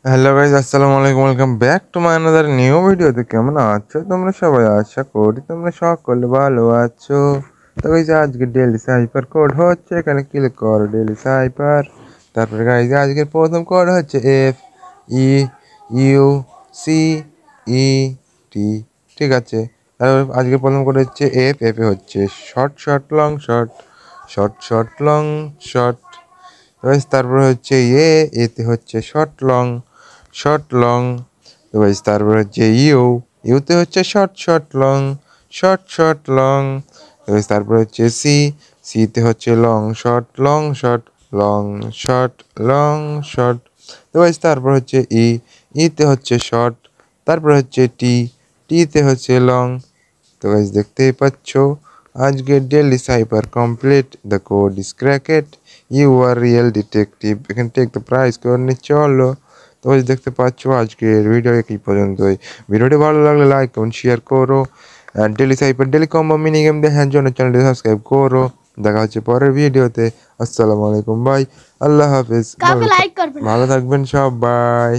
Hello guys, আসসালামু আলাইকুম। Welcome back to my another new ভিডিওতে। কেমন আছো তোমরা সবাই? আশা করি তোমরা সকলে ভালো আছো। তো গাইজ আজকে ডেইলি সাইপার কোড হচ্ছে, এখানে ক্লিক করো ডেইলি সাইপার। তারপরে গাইজ আজকের প্রথম কোড হচ্ছে FEUCET। ঠিক আছে। তারপর আজকের প্রথম কোড হচ্ছে এফ এ হচ্ছে short short long short, short short long short. Guys তারপরে হচ্ছে এতে হচ্ছে শর্ট লং শর্ট লং। তো গাইস তারপরে হচ্ছে ইউতে হচ্ছে short short long short short long. তো গাইস তারপরে হচ্ছে সিতে হচ্ছে long short long short long short long short. তো গাইস তারপর হচ্ছে ইতে হচ্ছে শর্ট। তারপরে হচ্ছে টিতে হচ্ছে লং। তো গাইস দেখতেই পাচ্ছ আজকের daily cyber complete. The code is cracked, you are real detective. এখান টেক দ্য প্রাইজ করে নিয়ে চলো। তো গাইস দেখতে পাচ্ছ আজকের ভিডিও এই পর্যন্তই। ভিডিওটি ভালো লাগলে লাইক কমেন্ট শেয়ার করো। আর daily cyber daily combo mini game দেখার জন্য চ্যানেলটি সাবস্ক্রাইব করো। দেখা হচ্ছে পরের ভিডিওতে। আসসালামু আলাইকুম, বাই, আল্লাহ হাফেজ। ভালো থাকবেন সবাই।